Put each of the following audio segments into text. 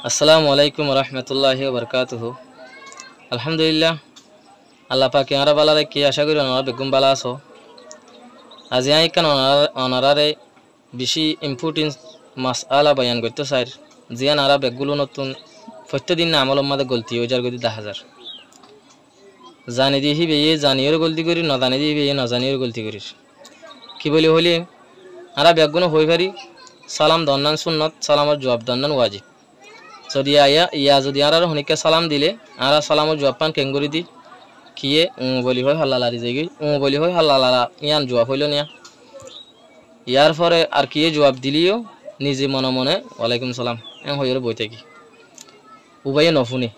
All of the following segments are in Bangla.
আসসালামু আলাইকুম রহমতুল্লাহি বরকাতুহু। আলহামদুলিল্লাহ, আল্লাহ পাকে আরা বালা রেখে আশা করি ওনারা বেগুম বালা আছো। আজি আই কান ওনারারে বেশি ইম্পর্টেন্স মাস আলা বয়ান করতে চাই জিয়ান আরা বেগুলো নতুন প্রত্যেকদিন না আমল মাদে গলতি হয়ে যার গতি 10,000 জানি দিয়ে হিবে জানিয়ের গলতি করি না জানি দিয়ে না জানিয়ের গলতি করিস কি বলি হলি আরা বেগুনো হয়ে পারি সালাম দন্নান সুন্নত সালামের জবাব দন্নান ওয়াজিব। যদি যদি আর হনিকে সালাম দিলে আর সালামর জবাব পান কেঙ্গুরি দি কিয়ে বলি হয় হাল্লা লারি যাই বলি হয় হাল্লা লারা ইয়ান জবাব হইল নিয়া ইয়ার পরে আর কিয়ে জবাব দিলিও নিজে মনে মনে ওয়ালাইকুম সালাম হইর বই থাকি উবাইয়ে নফুনি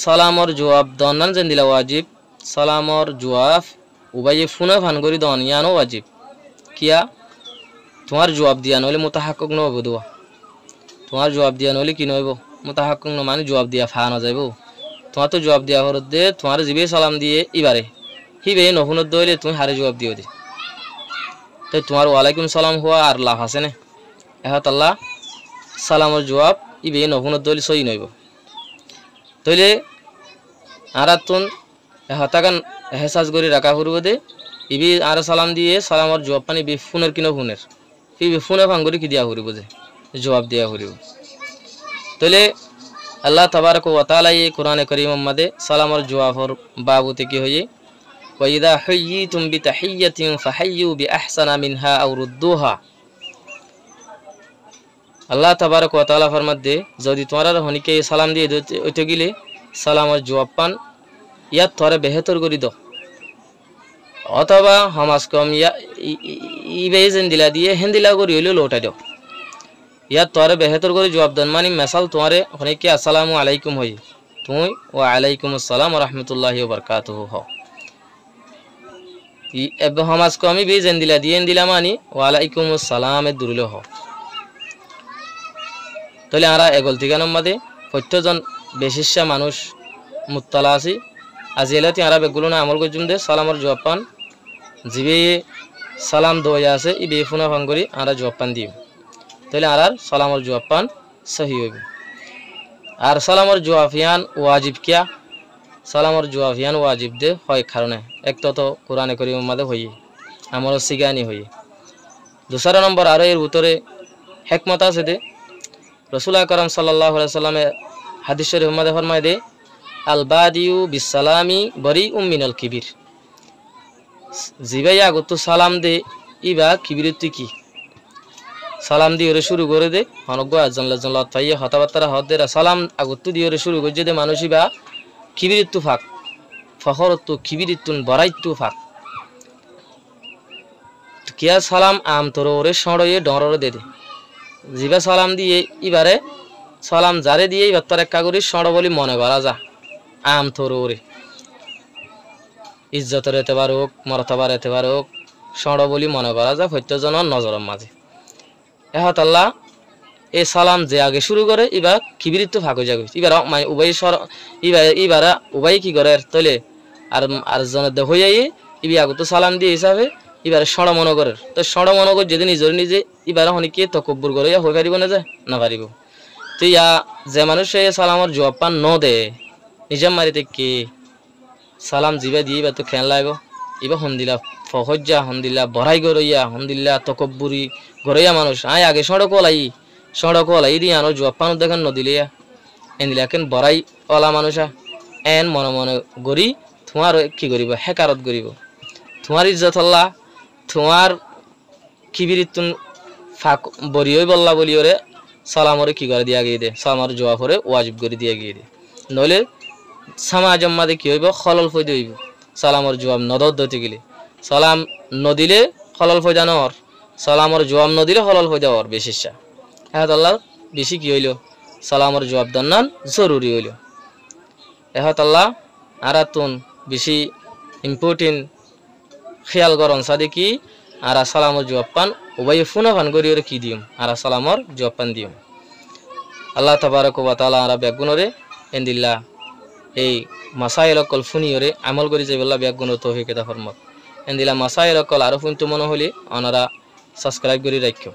সালামর জবাব দনান যেন দিলা ওয়াজিব সালামর জবাব উবাইয়ে ফুনে ফান করি দন ইয়ানো ওয়াজিব কিয়া তোমার জবাব দিয়া নইলে মোতাহাক্কুক নহব দোয়া তোমার জবাব দিয়া নইলে কি নইব মোতাহাক্কুক ন মানে জবাব দিয়া ফা না যাইব তোমার তো জবাব দিয়া হরত দে তোমার জিবে সালাম দিয়ে ইবারে হিবে নফুনত দইলে তুমি হারে জবাব দিও দে তাই তোমার ওয়ালাইকুম সালাম হওয়া আর লাভ আছে না এহাত আল্লাহ সালামর জবাব ইবে নফুনত দইলে সই নইব তইলে আরাতুন এহাতাগান এহসাস করে রাখা করব দে ইবি আর সালাম দিয়ে সালামর জবাব পানি বি ফোনের কিনো ফোনের ইবি ফোনে ভাঙ্গরি কি দিয়া করিব যে জবাব দিয়া করিব তইলে আল্লাহ তাবারক ওয়া তাআলা এই কোরআনে কারীম মধ্যে সালামর জবাবর বাবুতে কি হইয়ে ওয়া ইযা হুয়্যিতুম বিতাহিয়্যাতিন ফাহাইয়্যু বিআহসানা মিনহা আও রুদ্দুহা। আল্লাহ তাবারক ওয়া তাআলা ফরমাতে যদি তোমরা হনিকে সালাম দিয়ে ওইতে গিলে সালামর জবাব পান ইয়া তোরে বেহতর করি দাও অথবা হামাস কম ইবে যেন দিলা দিয়ে হেন্দিলা করি হইলো লোটা দাও ইয়া তোরে বেহতর করে জবাব দেন মানে মেসাল তোমারে হনিকে আসসালামু আলাইকুম হই তুই ওয়া আলাইকুম আসসালাম ওয়া রাহমাতুল্লাহি ওয়া বারাকাতুহু হ ই এব হামাস কম ইবে যেন দিলা দিয়ে দিলা মানে ওয়া আলাইকুম আসসালাম এ দুরুলো হ তাহলে আমরা এগল ঠিকানার মধ্যে প্রত্যেকজন বেশিসা মানুষ মুত্তালা আছি আজি এলাতে আমরা বেগুলো না আমল করজুম দে সালামর জবাব পান জিবে সালাম দোয়া আছে ইবে ফোনা ফান করি আমরা জবাব পান দিও তাহলে আর সালামর জবাব পান সহি হইব। আর সালামর জবাবিয়ান ওয়াজিব কিয়া সালামর জবাবিয়ান ওয়াজিব দে হয় কারণে এক তো কোরআনে কারীমের মধ্যে হই আমল সিগানি হই দুসরা নম্বর আর এর উত্তরে হিকমত আছে দে রাসূল আকরাম সাল্লাল্লাহু আলাইহি সাল্লামে হাদিস শরীফ মধ্যে ফরমায় দে আল বাদিউ বিসসালামি বরিউম মিনাল কিবির জিবাইয়া গত সালাম দে ইবা কিবিরতি কি সালাম দিয়ে শুরু করে দে অনগ্য আজাল্লাহ তাইয়ে হতাবাত্তারা হদ দে সালাম আগত দিয়ে শুরু করে দে মানুষই বা কিবিরিত্তু ফাক ফখরত্তু কিবিরিত্তুন বরাইত্তু ফাক কিয়া সালাম আম তোর ওরে সড়য়ে ডরে দে দে জিবা সালাম দিয়ে ইবারে সালাম জারে দিয়ে এবার তোর একটা করি সড় বলি মনে করা যা আম তোর ওরে ইজ্জতের এতেবার হোক মরতবার এতেবার হোক সড় বলি মনে করা যা প্রত্যেকজনের নজরের মাঝে এহাত আল্লাহ এই সালাম যে আগে শুরু করে এবার কিবিরিত্ব ফাঁক হয়ে যাবে এবার মানে উভয় সর এবার উভয় কি করে তৈলে আর জনের দেখ হয়ে ইবি আগে তো সালাম দিয়ে হিসাবে এবার সড় মনে করে তো সড় মনে করে যেদিন নিজের নিজে এবার হনিকে তকব্বুর করে হয়ে পারিব না যায় না পারিব তো ইয়া যে মানুষ সালামর জবাব পান ন দে নিজের মারিতে কে সালাম জিবা দিয়ে এবার তো খেয়াল লাগব এবার হন্দিলা ফহজ্জা হন্দিল্লা বড়াই গরইয়া হন্দিল্লা তকব্বুরি গরইয়া মানুষ আয় আগে সড়ক ওলাই দিয়ে আনো জবাব পানো দেখেন নদিলে এনদিলা কেন বড়াই ওলা মানুষা এন মনে মনে গড়ি তোমার কি করিব হেকারত করিব তোমার ইজ্জত আল্লাহ তোমার কিবিরিতুন ফাঁক বরিওই বললা বলি ওরে সালামরে কি করে দিয়া গিয়ে দে সালামর জবাব করে ওয়াজিব করে দিয়া গিয়ে দে নইলে সমাজের মাঝে কি হইব খলল ফয়দা হইব সালামর জবাব নদর দিতে গেলে সালাম নদিলে খলল ফয়দা নর সালামর জবাব নদিলে খলল ফয়দা হর বেশিসা এহাত আল্লাহ বেশি কি হইল সালামর জবাব দন্নান জরুরি হইল এহাত আল্লাহ আরাতুন বেশি ইম্পর্টেন্ট খেয়াল করন সাদে কি আর সালামর জবাব পান উভয় ফোনা ফান করি ওরে কি দিম আর সালামর জবাব পান দিম আল্লাহ তাবারক ওয়া তাআলা আর বেগুনরে এন্দিল্লা এই মাসাইল অকল ফুনিয়রে আমল করি যে বললা বেগুন তৌফিক দা ফরমাত এন্দিলা মাসাইল অকল আর ফুন তো মনে হলি ওনারা সাবস্ক্রাইব করে রাখিও।